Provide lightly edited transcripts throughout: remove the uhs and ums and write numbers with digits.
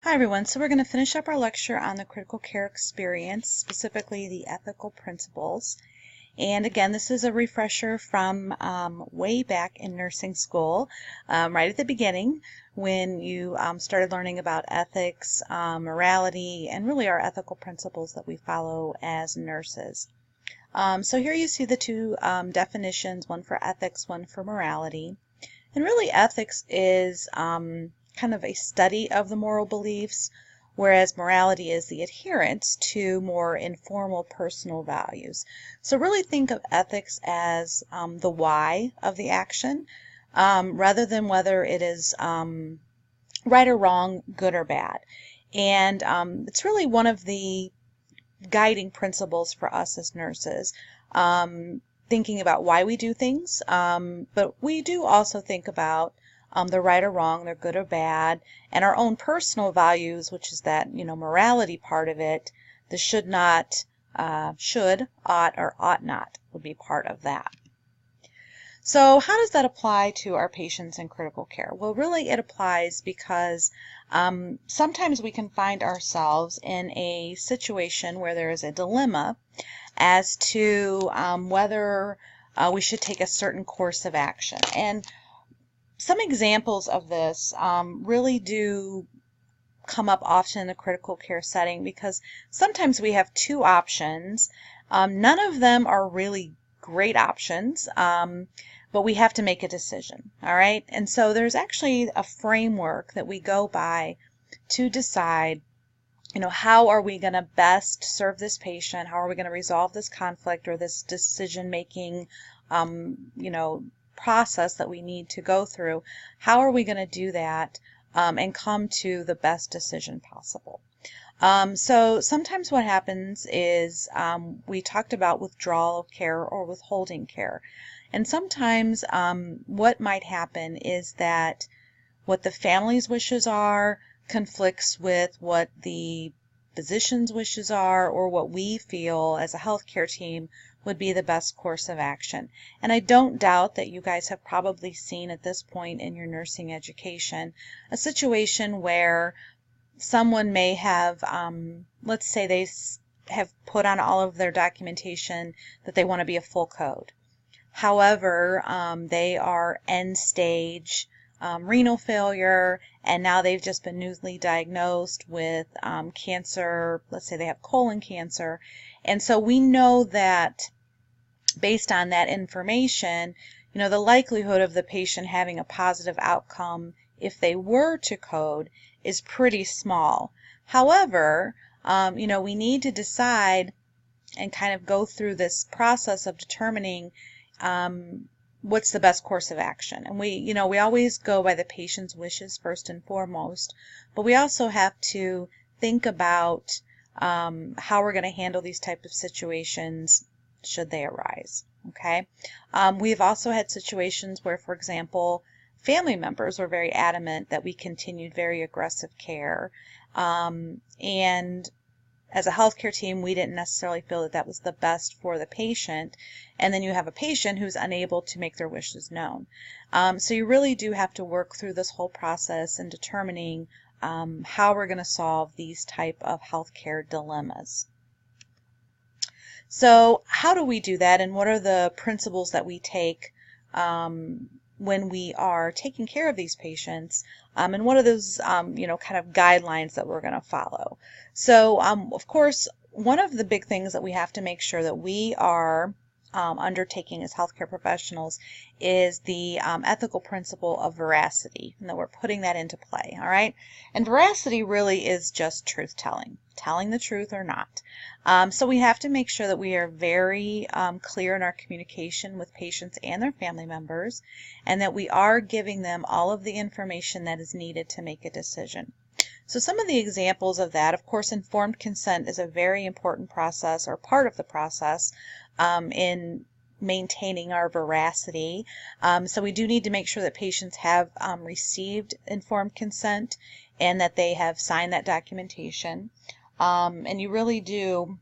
Hi everyone, so we're going to finish up our lecture on the critical care experience, specifically the ethical principles. And again, this is a refresher from way back in nursing school, right at the beginning when you started learning about ethics, morality, and really our ethical principles that we follow as nurses. So here you see the two definitions, one for ethics, one for morality. And really ethics is kind of a study of the moral beliefs, whereas morality is the adherence to more informal personal values. So really think of ethics as the why of the action, rather than whether it is right or wrong, good or bad. And it's really one of the guiding principles for us as nurses, thinking about why we do things, but we do also think about the right or wrong, they're good or bad, and our own personal values, which is that, morality part of it, the should not, should, ought, or ought not would be part of that. So how does that apply to our patients in critical care? Well, really it applies because sometimes we can find ourselves in a situation where there is a dilemma as to whether we should take a certain course of action. And some examples of this really do come up often in the critical care setting because sometimes we have two options. None of them are really great options, but we have to make a decision, all right? And so there's actually a framework that we go by to decide, how are we going to best serve this patient? How are we going to resolve this conflict or this decision-making, process that we need to go through? How are we going to do that and come to the best decision possible? So sometimes what happens is we talked about withdrawal of care or withholding care. And sometimes what might happen is that what the family's wishes are conflicts with what the physician's wishes are or what we feel as a healthcare team would be the best course of action. And I don't doubt that you guys have probably seen at this point in your nursing education a situation where someone may have, let's say they have put on all of their documentation that they want to be a full code. However, they are end stage renal failure, and now they've just been newly diagnosed with cancer. Let's say they have colon cancer. And so we know that based on that information, the likelihood of the patient having a positive outcome if they were to code is pretty small. However, we need to decide and kind of go through this process of determining what's the best course of action. And we always go by the patient's wishes first and foremost, but we also have to think about how we're going to handle these type of situations should they arise. Okay. We've also had situations where, for example, family members were very adamant that we continued very aggressive care, and as a healthcare team, we didn't necessarily feel that that was the best for the patient, and then you have a patient who's unable to make their wishes known. So you really do have to work through this whole process in determining how we're going to solve these type of healthcare dilemmas. So how do we do that, and what are the principles that we take when we are taking care of these patients, and what are those kind of guidelines that we're going to follow? So of course, one of the big things that we have to make sure that we are undertaking as healthcare professionals is the ethical principle of veracity, and that we're putting that into play, all right? And veracity really is just truth-telling, telling the truth or not. So we have to make sure that we are very clear in our communication with patients and their family members, and that we are giving them all of the information that is needed to make a decision. So some of the examples of that, of course, informed consent is a very important process or part of the process in maintaining our veracity. So we do need to make sure that patients have received informed consent and that they have signed that documentation. And you really do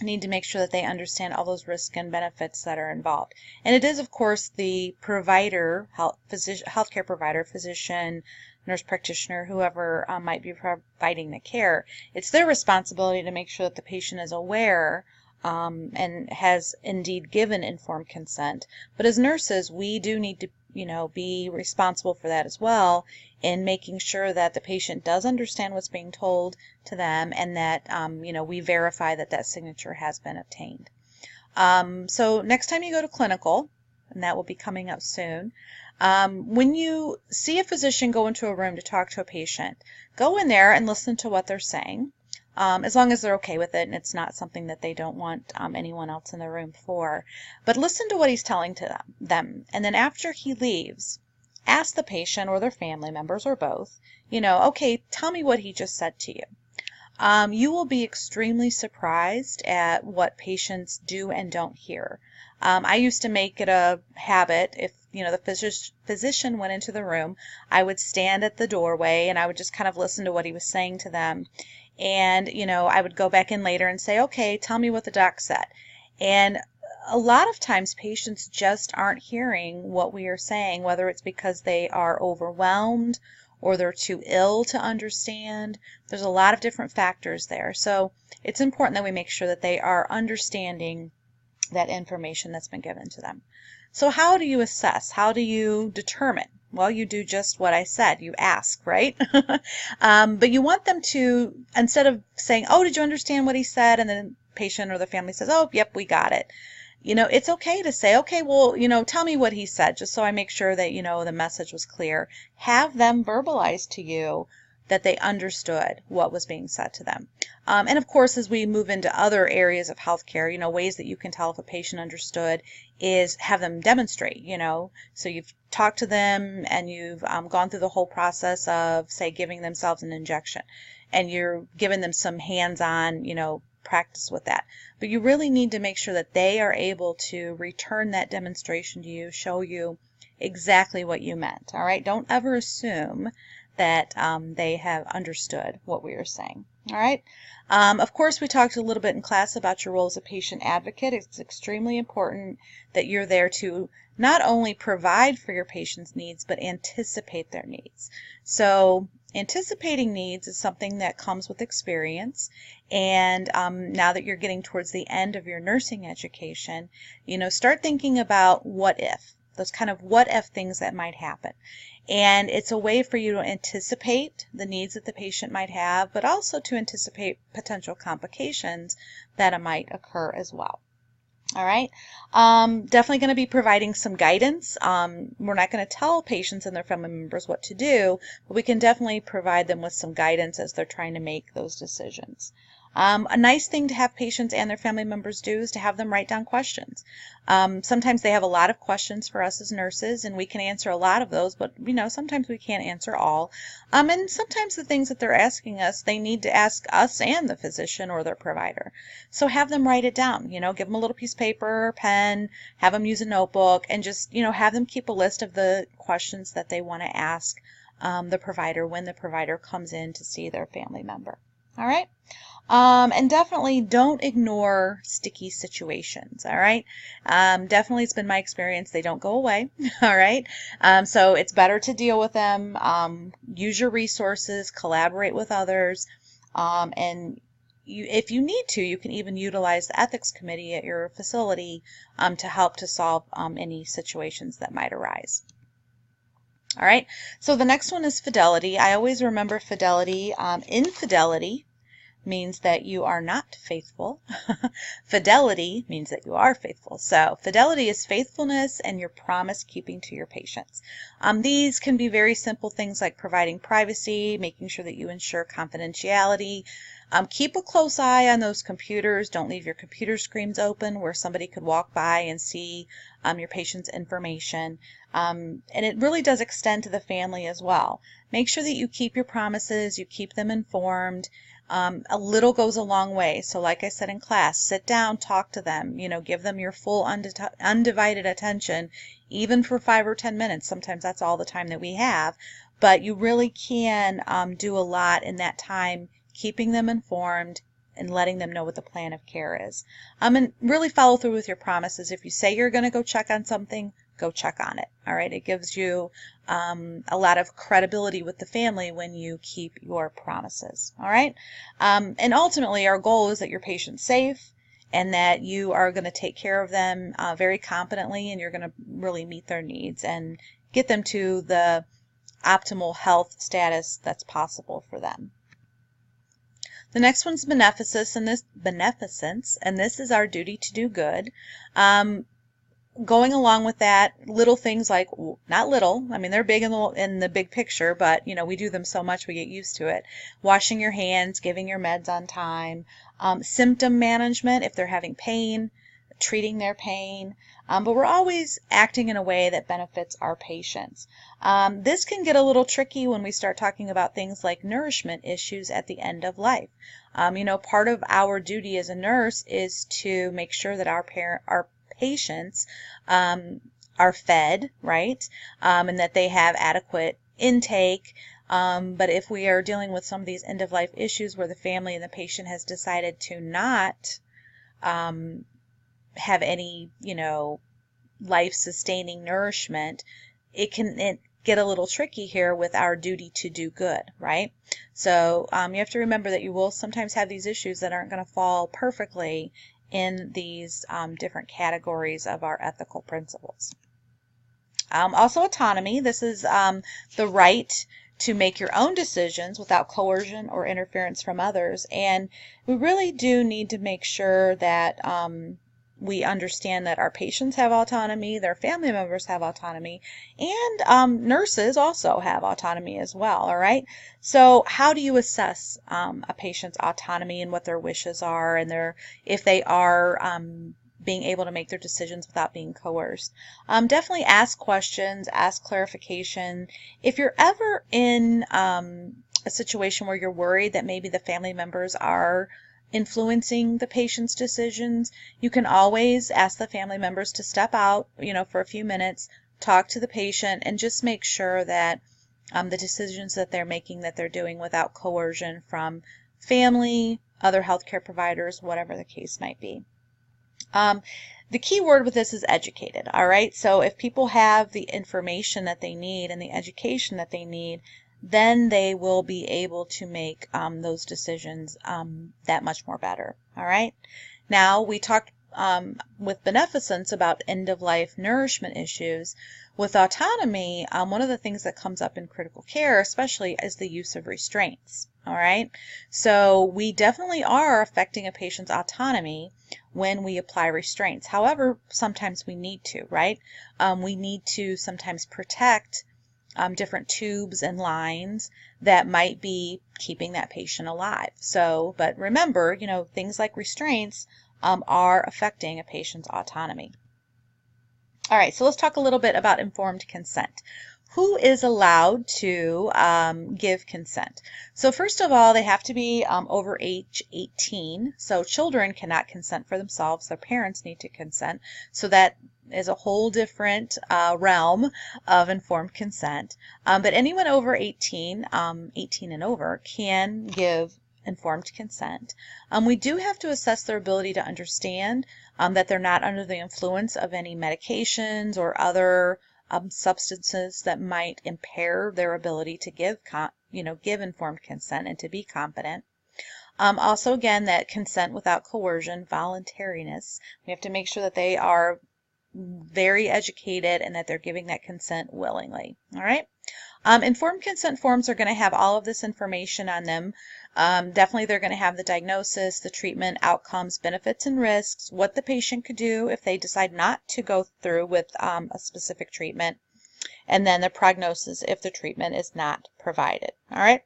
need to make sure that they understand all those risks and benefits that are involved. And it is, of course, the provider, healthcare provider, physician, nurse practitioner, whoever might be providing the care. It's their responsibility to make sure that the patient is aware and has indeed given informed consent. But as nurses, we do need to, be responsible for that as well, in making sure that the patient does understand what's being told to them, and that, we verify that that signature has been obtained. So next time you go to clinical, and that will be coming up soon, when you see a physician go into a room to talk to a patient, go in there and listen to what they're saying, as long as they're okay with it and it's not something that they don't want anyone else in the room for. But listen to what he's telling to them. And then after he leaves, ask the patient or their family members or both, okay, tell me what he just said to you. You will be extremely surprised at what patients do and don't hear. I used to make it a habit, if the physician went into the room, I would stand at the doorway and I would just kind of listen to what he was saying to them. And I would go back in later and say, okay, tell me what the doc said. And a lot of times patients just aren't hearing what we are saying, whether it's because they are overwhelmed or they're too ill to understand. There's a lot of different factors there. So it's important that we make sure that they are understanding that information that's been given to them. So how do you assess? How do you determine? Well, you do just what I said. You ask, right? But you want them to, instead of saying, oh, did you understand what he said? And then the patient or the family says, oh, yep, we got it. It's okay to say, okay, well, tell me what he said, just so I make sure that, the message was clear. Have them verbalize to you that they understood what was being said to them. And of course, as we move into other areas of healthcare, ways that you can tell if a patient understood is have them demonstrate, So you've talked to them and you've gone through the whole process of, say, giving themselves an injection, and you're giving them some hands-on, practice with that. But you really need to make sure that they are able to return that demonstration to you, show you exactly what you meant. All right? Don't ever assume that they have understood what we are saying. All right. Of course, we talked a little bit in class about your role as a patient advocate. It's extremely important that you're there to not only provide for your patient's needs, but anticipate their needs. So anticipating needs is something that comes with experience. And now that you're getting towards the end of your nursing education, start thinking about what if. Those kind of what if things that might happen. And it's a way for you to anticipate the needs that the patient might have, but also to anticipate potential complications that might occur as well. All right. Definitely going to be providing some guidance. We're not going to tell patients and their family members what to do, but we can definitely provide them with some guidance as they're trying to make those decisions. A nice thing to have patients and their family members do is to have them write down questions. Sometimes they have a lot of questions for us as nurses, and we can answer a lot of those, but sometimes we can't answer all. And sometimes the things that they're asking us, they need to ask us and the physician or their provider. So have them write it down. Give them a little piece of paper, or pen, have them use a notebook, and just have them keep a list of the questions that they want to ask the provider when the provider comes in to see their family member. All right. And definitely don't ignore sticky situations, all right? Definitely it's been my experience, they don't go away, all right? So it's better to deal with them, use your resources, collaborate with others, and if you need to, you can even utilize the ethics committee at your facility to help to solve any situations that might arise. All right, so the next one is fidelity. I always remember fidelity. Infidelity means that you are not faithful. Fidelity means that you are faithful. So fidelity is faithfulness and your promise keeping to your patients. These can be very simple things like providing privacy, making sure that you ensure confidentiality. Keep a close eye on those computers. Don't leave your computer screens open where somebody could walk by and see your patient's information. And it really does extend to the family as well. Make sure that you keep your promises, you keep them informed. A little goes a long way. So like I said in class, sit down, talk to them, give them your full undivided attention, even for 5 or 10 minutes. Sometimes that's all the time that we have, but you really can do a lot in that time, keeping them informed and letting them know what the plan of care is. And really follow through with your promises. If you say you're going to go check on something, go check on it. All right, it gives you a lot of credibility with the family when you keep your promises. All right, and ultimately our goal is that your patient's safe and that you are going to take care of them very competently, and you're going to really meet their needs and get them to the optimal health status that's possible for them. The next one's beneficence, and this is our duty to do good. Going along with that, little things like, not little, I mean they're big in the big picture, but you know, we do them so much we get used to it. Washing your hands, giving your meds on time, symptom management if they're having pain, treating their pain, but we're always acting in a way that benefits our patients. This can get a little tricky when we start talking about things like nourishment issues at the end of life. You know, part of our duty as a nurse is to make sure that our patients are fed, right, and that they have adequate intake. But if we are dealing with some of these end-of-life issues where the family and the patient has decided to not have any, you know, life-sustaining nourishment, it can get a little tricky here with our duty to do good, right? So you have to remember that you will sometimes have these issues that aren't going to fall perfectly in these different categories of our ethical principles. Also autonomy. This is the right to make your own decisions without coercion or interference from others. And we really do need to make sure that we understand that our patients have autonomy, their family members have autonomy, and nurses also have autonomy as well, all right? So how do you assess a patient's autonomy and what their wishes are, and if they are being able to make their decisions without being coerced? Definitely ask questions, ask clarification. If you're ever in a situation where you're worried that maybe the family members are influencing the patient's decisions, you can always ask the family members to step out, you know, for a few minutes, talk to the patient, and just make sure that the decisions that they're making, that they're doing without coercion from family, other healthcare providers, whatever the case might be. The key word with this is educated, all right? So if people have the information that they need and the education that they need, then they will be able to make those decisions that much more better, all right? Now, we talked with beneficence about end-of-life nourishment issues. With autonomy, one of the things that comes up in critical care especially is the use of restraints, all right? So we definitely are affecting a patient's autonomy when we apply restraints. However, sometimes we need to, right? We need to sometimes protect different tubes and lines that might be keeping that patient alive. So, but remember, you know, things like restraints are affecting a patient's autonomy. All right, so let's talk a little bit about informed consent. Who is allowed to give consent? So first of all, they have to be over age 18. So children cannot consent for themselves. Their parents need to consent. So that is a whole different realm of informed consent. But anyone over 18, 18 and over, can give informed consent. We do have to assess their ability to understand that they're not under the influence of any medications or other substances that might impair their ability to give informed consent and to be competent. Also, again, that consent without coercion, voluntariness. We have to make sure that they are very educated and that they're giving that consent willingly. All right. Informed consent forms are going to have all of this information on them. Definitely they're going to have the diagnosis, the treatment, outcomes, benefits, and risks, what the patient could do if they decide not to go through with a specific treatment, and then the prognosis if the treatment is not provided. All right.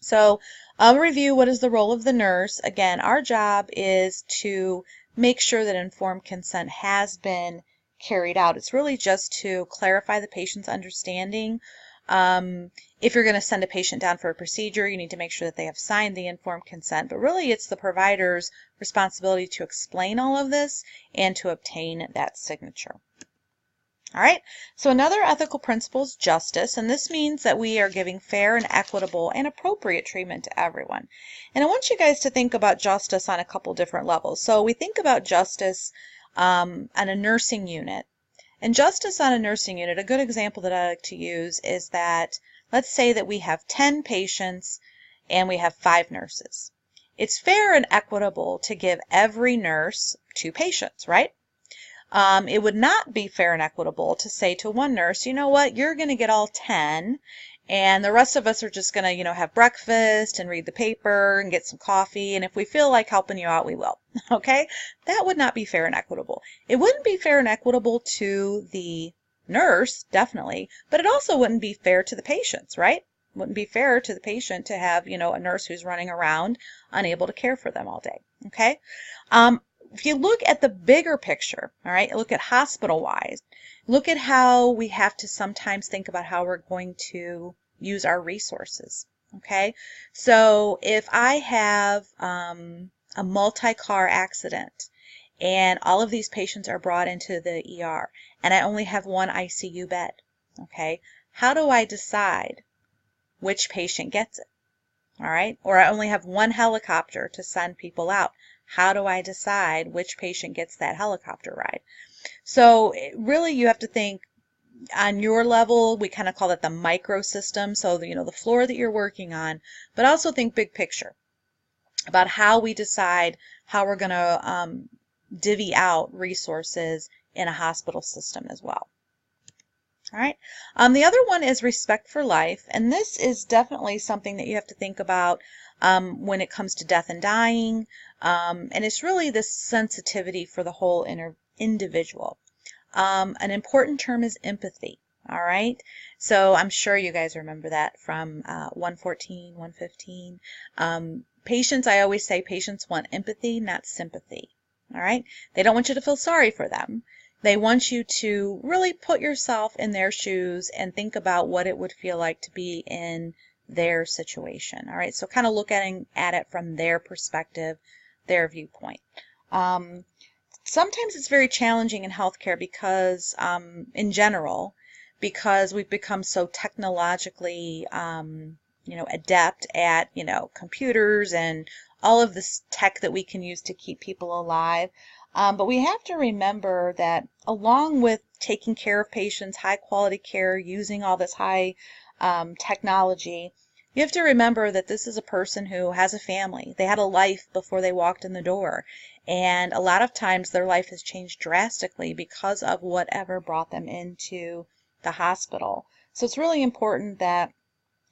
So I'll review what is the role of the nurse. Again, our job is to make sure that informed consent has been carried out. It's really just to clarify the patient's understanding. If you're going to send a patient down for a procedure, you need to make sure that they have signed the informed consent. But really, it's the provider's responsibility to explain all of this and to obtain that signature. All right, so another ethical principle is justice, and this means that we are giving fair and equitable and appropriate treatment to everyone. And I want you guys to think about justice on a couple different levels. So we think about justice on a nursing unit, And justice on a nursing unit, a good example that I like to use is that, let's say that we have 10 patients and we have 5 nurses. It's fair and equitable to give every nurse 2 patients, right? It would not be fair and equitable to say to one nurse, you know what, you're going to get all 10, and the rest of us are just going to, have breakfast and read the paper and get some coffee, and if we feel like helping you out, we will. Okay? That would not be fair and equitable. It wouldn't be fair and equitable to the nurse, definitely, but it also wouldn't be fair to the patients, right? It wouldn't be fair to the patient to have, a nurse who's running around unable to care for them all day. Okay? If you look at the bigger picture, all right, look at hospital-wise, look at how we have to sometimes think about how we're going to use our resources, okay? So if I have a multi-car accident and all of these patients are brought into the ER and I only have one ICU bed, okay, how do I decide which patient gets it? All right, or I only have one helicopter to send people out. How do I decide which patient gets that helicopter ride? So really you have to think on your level. We kind of call that the micro system, so the floor that you're working on, but also think big picture about how we decide how we're going to divvy out resources in a hospital system as well. All right. The other one is respect for life, and this is definitely something that you have to think about when it comes to death and dying, and it's really this sensitivity for the whole individual. An important term is empathy. All right. So I'm sure you guys remember that from 114, 115. Patients, I always say patients want empathy, not sympathy. All right. They don't want you to feel sorry for them. They want you to really put yourself in their shoes and think about what it would feel like to be in their situation. All right, so kind of look at it from their perspective, their viewpoint. Sometimes it's very challenging in healthcare because, in general, because we've become so technologically, adept at, computers and all of this tech that we can use to keep people alive. But we have to remember that along with taking care of patients, high quality care, using all this high technology, you have to remember that this is a person who has a family. They had a life before they walked in the door. And a lot of times their life has changed drastically because of whatever brought them into the hospital. So it's really important that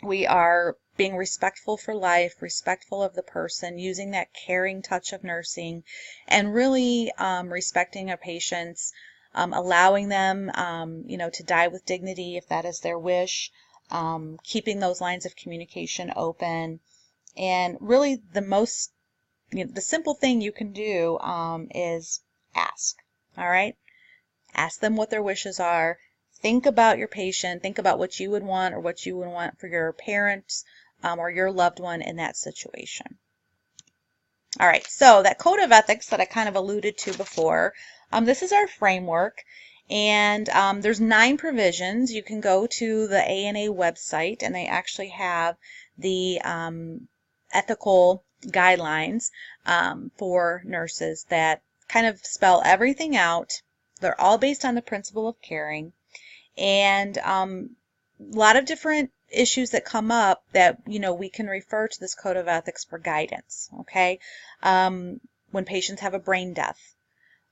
we are being respectful for life, respectful of the person, using that caring touch of nursing, and really respecting our patients, allowing them, to die with dignity if that is their wish, keeping those lines of communication open, and really the simple thing you can do is ask. All right, ask them what their wishes are. Think about your patient. Think about what you would want or what you would want for your parents or your loved one in that situation. All right, so that code of ethics that I kind of alluded to before, this is our framework, and there's 9 provisions. You can go to the ANA website, and they actually have the ethical guidelines for nurses that kind of spell everything out. They're all based on the principle of caring. And a lot of different issues that come up that, we can refer to this code of ethics for guidance, okay? When patients have a brain death,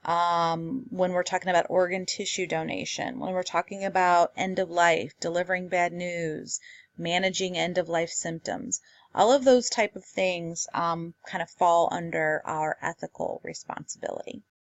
when we're talking about organ tissue donation, when we're talking about end of life, delivering bad news, managing end of life symptoms, all of those type of things kind of fall under our ethical responsibility.